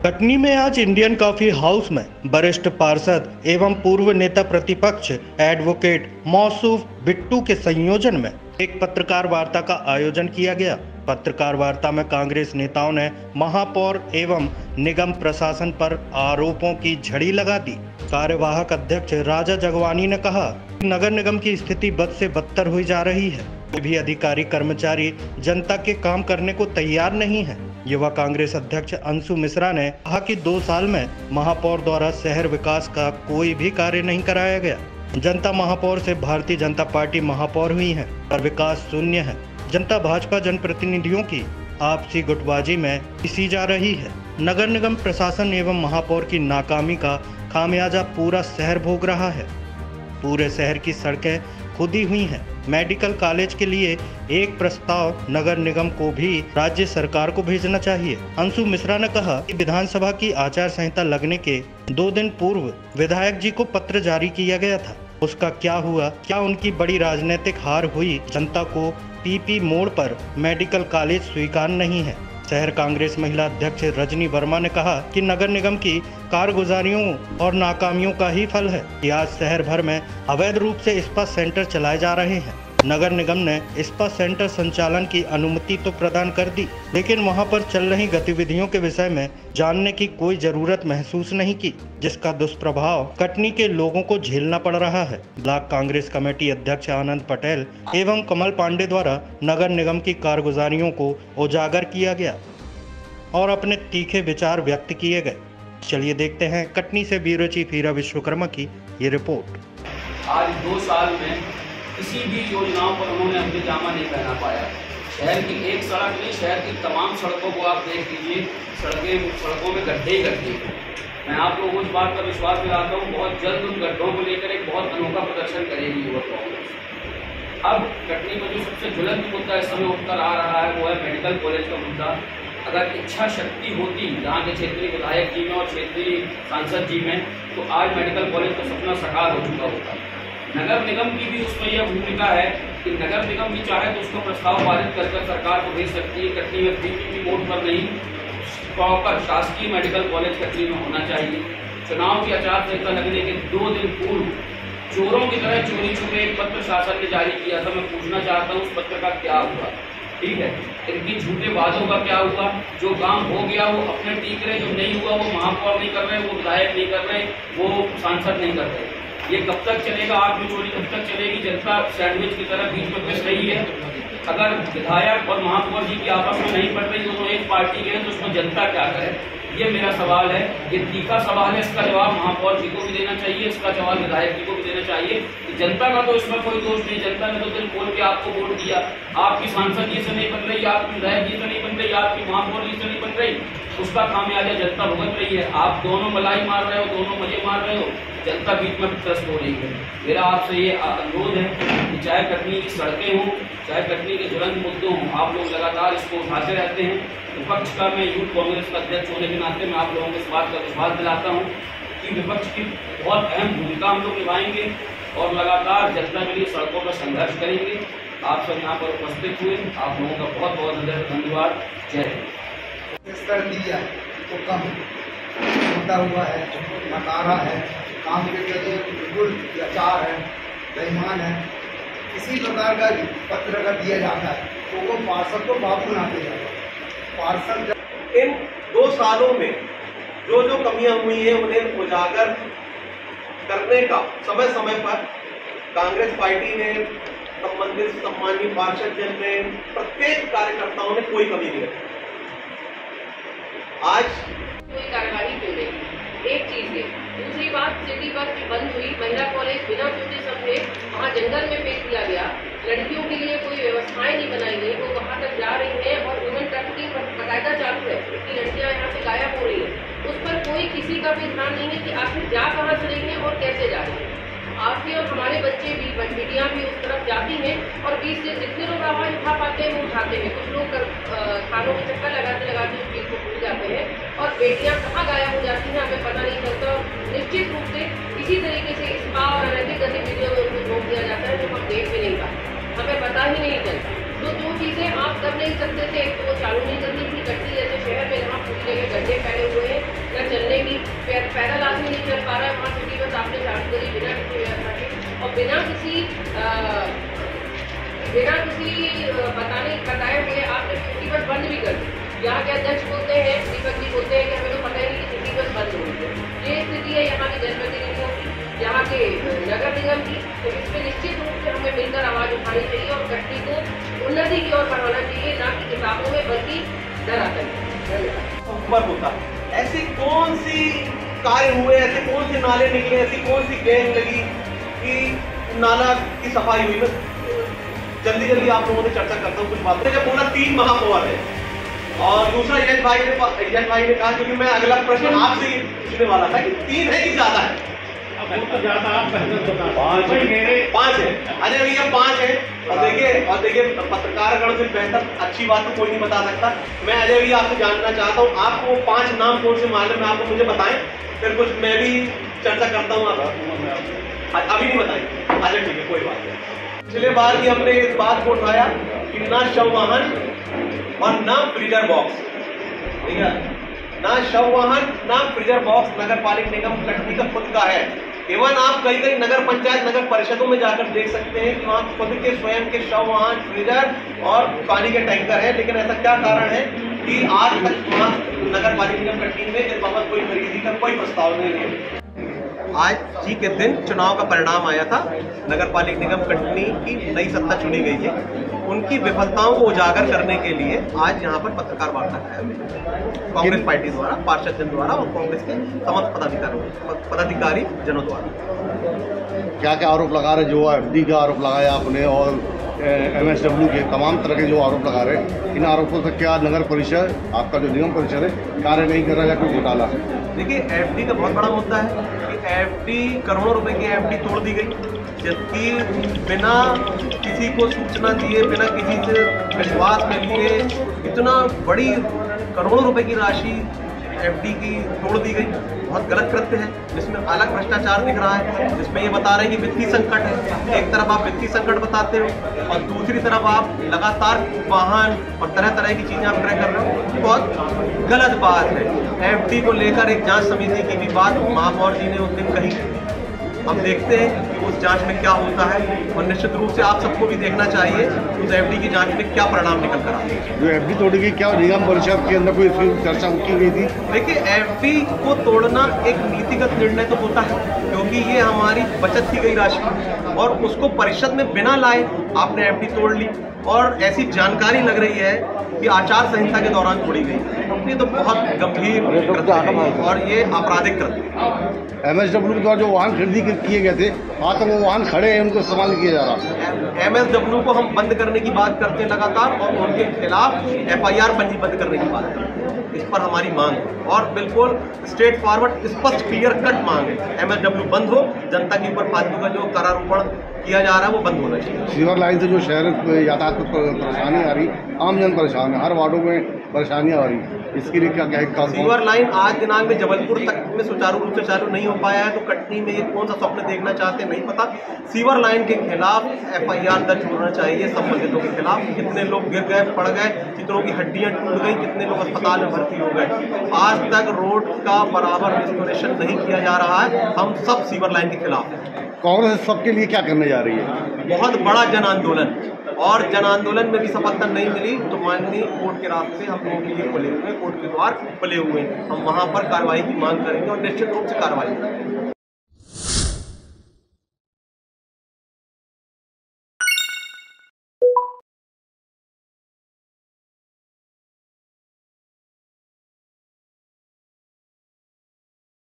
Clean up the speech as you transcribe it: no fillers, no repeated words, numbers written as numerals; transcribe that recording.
कटनी में आज Indian coffee house में वरिष्ठ पार्षद एवं पूर्व नेता प्रतिपक्ष एडवोकेट मौसूफ बिट्टू के संयोजन में एक पत्रकार वार्ता का आयोजन किया गया। पत्रकार वार्ता में कांग्रेस नेताओं ने महापौर एवं निगम प्रशासन पर आरोपों की झड़ी लगा दी। कार्यवाहक अध्यक्ष राजा जगवानी ने कहा कि नगर निगम की स्थिति बद से बदतर हुई जा रही है। कोई भी अधिकारी कर्मचारी जनता के काम करने को तैयार नहीं है। युवा कांग्रेस अध्यक्ष अंशु मिश्रा ने कहा कि 2 साल में महापौर द्वारा शहर विकास का कोई भी कार्य नहीं कराया गया। जनता महापौर से भारतीय जनता पार्टी महापौर हुई है पर विकास शून्य है। जनता भाजपा जनप्रतिनिधियों की आपसी गुटबाजी में पिसी जा रही है। नगर निगम प्रशासन एवं महापौर की नाकामी का खामियाजा पूरा शहर भोग रहा है। पूरे शहर की सड़कें खुदी हुई हैं। मेडिकल कॉलेज के लिए एक प्रस्ताव नगर निगम को भी राज्य सरकार को भेजना चाहिए। अंशु मिश्रा ने कहा कि विधानसभा की आचार संहिता लगने के 2 दिन पूर्व विधायक जी को पत्र जारी किया गया था। उसका क्या हुआ? क्या उनकी बड़ी राजनीतिक हार हुई? जनता को पीपी मोड़ पर मेडिकल कॉलेज स्वीकार नहीं है। शहर कांग्रेस महिला अध्यक्ष रजनी वर्मा ने कहा कि नगर निगम की कारगुजारियों और नाकामियों का ही फल है कि आज शहर भर में अवैध रूप से स्पा सेंटर चलाए जा रहे हैं। नगर निगम ने स्पा सेंटर संचालन की अनुमति तो प्रदान कर दी, लेकिन वहां पर चल रही गतिविधियों के विषय में जानने की कोई जरूरत महसूस नहीं की, जिसका दुष्प्रभाव कटनी के लोगों को झेलना पड़ रहा है। ब्लॉक कांग्रेस कमेटी अध्यक्ष आनंद पटेल एवं कमल पांडे द्वारा नगर निगम की कारगुजारियों को उजागर किया गया और अपने तीखे विचार व्यक्त किए गए। चलिए देखते हैं कटनी से ब्यूरो चीफ हीरा विश्वकर्मा की ये रिपोर्ट। आज 2 साल में किसी भी योजनाओं पर उन्होंने अपने जामा नहीं पहना पाया। शहर की एक सड़क नहीं, शहर की तमाम सड़कों को आप देख लीजिए, सड़कों में गड्ढे ही गड्ढे। मैं आप लोगों को इस बात का विश्वास दिलाता हूँ, बहुत जल्द उन गड्ढों को लेकर एक बहुत अनोखा प्रदर्शन करेगी युवा कांग्रेस। अब कटनी में जो सबसे ज्वलंत मुद्दा इस समय उठकर आ रहा है वो है मेडिकल कॉलेज का मुद्दा। अगर इच्छा शक्ति होती यहाँ के क्षेत्रीय विधायक जी में और क्षेत्रीय सांसद जी में, तो आज मेडिकल कॉलेज का सपना साकार हो चुका होता। नगर निगम की भी उसमें यह भूमिका है कि नगर निगम भी चाहे तो उसका प्रस्ताव पारित कर सरकार को भेज सकती है। कटनी में पीपीपी मोड पर नहीं, प्रॉपर शासकीय मेडिकल कॉलेज कटनी में होना चाहिए। चुनाव की आचार संहिता लगने के 2 दिन पूर्व चोरों की तरह चोरी छुपे एक पत्र शासन ने जारी किया था। मैं पूछना चाहता हूँ उस पत्र का क्या हुआ? ठीक है, इनकी झूठे वादों का क्या हुआ? जो काम हो गया वो अपने टीक रहे, जो नहीं हुआ वो महापौर नहीं कर रहे, वो विधायक नहीं कर रहे, वो सांसद नहीं कर रहे। ये कब तक चलेगा? आप भी चोरी कब तक चलेगी? जनता सैंडविच की तरह बीच में फंस रही है। अगर विधायक और महापौर जी की आपस में नहीं पड़ रही, दोनों एक पार्टी के हैं, तो उसमें जनता क्या करे? ये मेरा सवाल है। ये तीखा सवाल है, इसका जवाब महापौर जी को भी देना चाहिए, इसका जवाब विधायक जी को भी देना चाहिए। जनता का तो इसमें कोई दोष नहीं। जनता ने तो दिल खोल के आपको वोट दिया। आपकी सांसद जी से नहीं बन रही, आपकी विधायक जी से नहीं बन रही, आपकी महापौर जी से नहीं बन रही, उसका खामियाजा जनता भुगत रही है। आप दोनों मलाई मार रहे हो, दोनों मजे मार रहे हो, जनता बीच में त्रस्त हो रही है। मेरा आपसे ये अनुरोध है कि चाहे कटनी की सड़कें हों, चाहे कटनी के ज्वलंत मुद्दों हों, आप लोग लगातार इसको उठाते रहते हैं। विपक्ष का मैं यूथ कांग्रेस का अध्यक्ष होने के नाते मैं आप लोगों को इस बात का विश्वास दिलाता हूँ कि विपक्ष की बहुत अहम भूमिका हम लोग निभाएंगे और लगातार जनता के लिए सड़कों पर संघर्ष करेंगे। आप सब यहाँ पर उपस्थित हुए, आप लोगों का बहुत बहुत हृदय से धन्यवाद। जय हिंद। स्तर दिया तो कम होता हुआ है, नकारा है, काम के प्रति बिल्कुल लाचार है, बेईमान है। किसी प्रकार का पत्र अगर दिया जाता है तो वो पार्षद को बाबू बनाते जाता है। पार्षद इन 2 सालों में जो जो कमियां हुई हैं उन्हें उजागर करने का समय समय पर कांग्रेस पार्टी ने, संबंधित सम्मानीय पार्षद जन ने, प्रत्येक कार्यकर्ताओं ने कोई कमी नहीं रखी। आज कोई कार्यवाही क्यों नहीं? एक चीज है। दूसरी बात, सिटी बस बंद हुई, महिला कॉलेज बिना सोचे समझे वहाँ जंगल में फेंक दिया गया। लड़कियों के लिए कोई व्यवस्थाएं नहीं बनाई गई, वो वहाँ तक जा रही हैं और ह्यूमन ट्रैफिकिंग बकायदा चालू है, क्योंकि लड़कियाँ यहाँ से गायब हो रही हैं। उस पर कोई किसी का भी ध्यान नहीं है कि आखिर जा कहाँ से रही हैं और कैसे जा रही हैं। आपके और हमारे बच्चे भी, बेटियाँ भी उस तरफ जाती हैं और बीच से जितने लोग आवाज उठा पाते हैं वो उठाते हैं। कुछ लोग थानों के चक्कर लगाते लगाते उस चीज़ को भूल जाते हैं और बेटियाँ कहाँ गायब हो जाती हैं हमें पता नहीं चलता। निश्चित रूप से इसी तरीके से स्पा और अनैतिक गतिविधियों में उनको रोक दिया जाता है जो हम देख भी नहीं पाते, हमें पता ही नहीं चलता। तो जो चीज़ें आप कर नहीं सकते थे, एक तो वो चालू नहीं करनी थी। कटनी जैसे शहर में जहाँ पूरी जगह गड्ढे फैले हुए हैं, पैदल आदमी नहीं चल पा रहा है, वहाँ सिटी बस आपने चालू करी बिना किसी व्यवस्था के और बिना किसी बताए हुए आपने सिटी बस बंद भी कर दी। यहाँ के अध्यक्ष बोलते हैं, दीपक जी बोलते हैं कि हमें तो पता ही नहीं कि सिटी बस बंद हो गई है। ये स्थिति है यहाँ के जनप्रतिनिधियों की, यहाँ के नगर निगम की। तो इस पर निश्चित रूप से हमें मिलकर आवाज उठानी चाहिए और कटनी को उन्नति की ओर बढ़ाना चाहिए, ना कि किताबों में बल्कि डराकर। ऊपर होता ऐसी कौन सी कार्य हुए, ऐसे कौन से नाले निकले, ऐसी कौन सी गैंग लगी कि नाला की सफाई हुई? मैं जल्दी आप लोगों से चर्चा करता हूँ कुछ बातें। जब बोला 3 महापौर है और दूसरा यश भाई ने कहा, क्योंकि मैं अगला प्रश्न आपसे ही पूछने वाला था कि 3 है कि ज्यादा है? तो ज्यादा आप 5 है। अजय भैया 5 है। और देखिए पत्रकारगण से बेहतर अच्छी बात तो कोई नहीं बता सकता। मैं अजय भैया आपसे जानना चाहता हूँ, आपको 5 नाम कौन से मालूम है, आपको मुझे बताएं, फिर कुछ मैं भी चर्चा करता हूँ। अभी नहीं बताएंगे? अच्छा ठीक है, कोई बात नहीं। पिछले बार भी हमने इस बात को उठाया कि ना शव वाहन और ना फ्रीजर बॉक्स, ठीक है, ना शव वाहन ना फ्रीजर बॉक्स नगर पालिका निगम कटनी का खुद का है। इवन आप कई नगर पंचायत नगर परिषदों में जाकर देख सकते हैं कि वहाँ खुद के स्वयं के शव वाहन, फ्रीजर और पानी के टैंकर है। लेकिन ऐसा क्या कारण है कि आज तक वहाँ नगर पालिका निगम कटनी में इस बाबत कोई खरीदी का कोई प्रस्ताव नहीं है। आज जी के दिन चुनाव का परिणाम आया था, नगर पालिका निगम कटनी की नई सत्ता चुनी गई थी। उनकी विफलताओं को उजागर करने के लिए आज यहाँ पर पत्रकार वार्ता कराया कांग्रेस पार्टी द्वारा, पार्षद जन द्वारा और कांग्रेस के समस्त पदाधिकारी जनों द्वारा। क्या क्या आरोप लगा रहे? जो एफडी का आरोप लगाया आपने और MSW के तमाम तरह के जो आरोप लगा रहे हैं, इन आरोपों से क्या नगर परिषद, आपका जो निगम परिषद है, कार्य नहीं कर रहा है, कोई घोटाला है? देखिए, एफडी का बहुत बड़ा मुद्दा है कि एफडी करोड़ों रुपए की एफडी तोड़ दी गई, जबकि बिना किसी को सूचना दिए, बिना किसी से विश्वास में लिए इतना बड़ी करोड़ों रुपए की राशि एफडी की तोड़ दी गई। बहुत गलत कृत्य है, जिसमें अलग भ्रष्टाचार दिख रहा है, जिसमें ये बता रहे हैं कि वित्तीय संकट है। एक तरफ आप वित्तीय संकट बताते हो और दूसरी तरफ आप लगातार वाहन और तरह तरह की चीजें आप क्रय कर रहे हो। बहुत गलत बात है। एफडी को लेकर एक जांच समिति की भी बात महापौर जी ने उस दिन कही। हम देखते हैं कि उस जांच में क्या होता है और निश्चित रूप से आप सबको भी देखना चाहिए उस एफडी की जांच में क्या परिणाम निकल कर आते हैं। जो एफडी तोड़ी गई, क्या निगम परिषद के अंदर कोई चर्चा की गई थी? देखिए, एफडी को तोड़ना एक नीतिगत निर्णय तो होता है, क्योंकि ये हमारी बचत की गई राशि और उसको परिषद में बिना लाए आपने एफडी तोड़ ली और ऐसी जानकारी लग रही है कि आचार संहिता के दौरान तोड़ी गई। ये तो बहुत गंभीर कृत्य है और ये आपराधिक कृत्य है। MSW के द्वारा जो वाहन खरीदी किए गए थे, आज तक वो वाहन खड़े हैं, उनको इस्तेमाल नहीं किया जा रहा। MSW को हम बंद करने की बात करते हैं लगातार और उनके खिलाफ FIR पंजीबद्ध करने की बात करते हैं। इस पर हमारी मांग है और बिल्कुल स्ट्रेट फॉरवर्ड स्पष्ट क्लियर कट मांग है। MSW बंद हो, जनता के ऊपर फालतू का जो करारोपण किया जा रहा है वो बंद होना चाहिए। सीवर लाइन से जो शहर यातायात को परेशानी आ रही, आम जन परेशान है, हर वार्डों में परेशानियां आ रही, इसके लिए क्या क्या? सीवर लाइन आज दिनांक में जबलपुर तक में सुचारू रूप से चालू नहीं हो पाया है, तो कटनी में ये कौन सा स्वप्न देखना चाहते हैं नहीं पता। सीवर लाइन के खिलाफ FIR दर्ज होना चाहिए संबंधितों के खिलाफ। कितने लोग गिर गए, पड़ गए, कितनों की हड्डियां टूट गई, कितने लोग अस्पताल में भर्ती हो गए। आज तक रोड का बराबर रिस्टोरेशन नहीं किया जा रहा है। हम सब सीवर लाइन के खिलाफ हैं। कांग्रेस सबके लिए क्या करने जा रही है? बहुत बड़ा जन आंदोलन, और जन आंदोलन में भी सफलता नहीं मिली तो माननीय कोर्ट के रास्ते हम लोगों के लिए खुले हुए, कोर्ट के द्वार खुले हुए, हम वहां पर कार्रवाई की मांग करेंगे और निश्चित रूप से कार्रवाई करेंगे।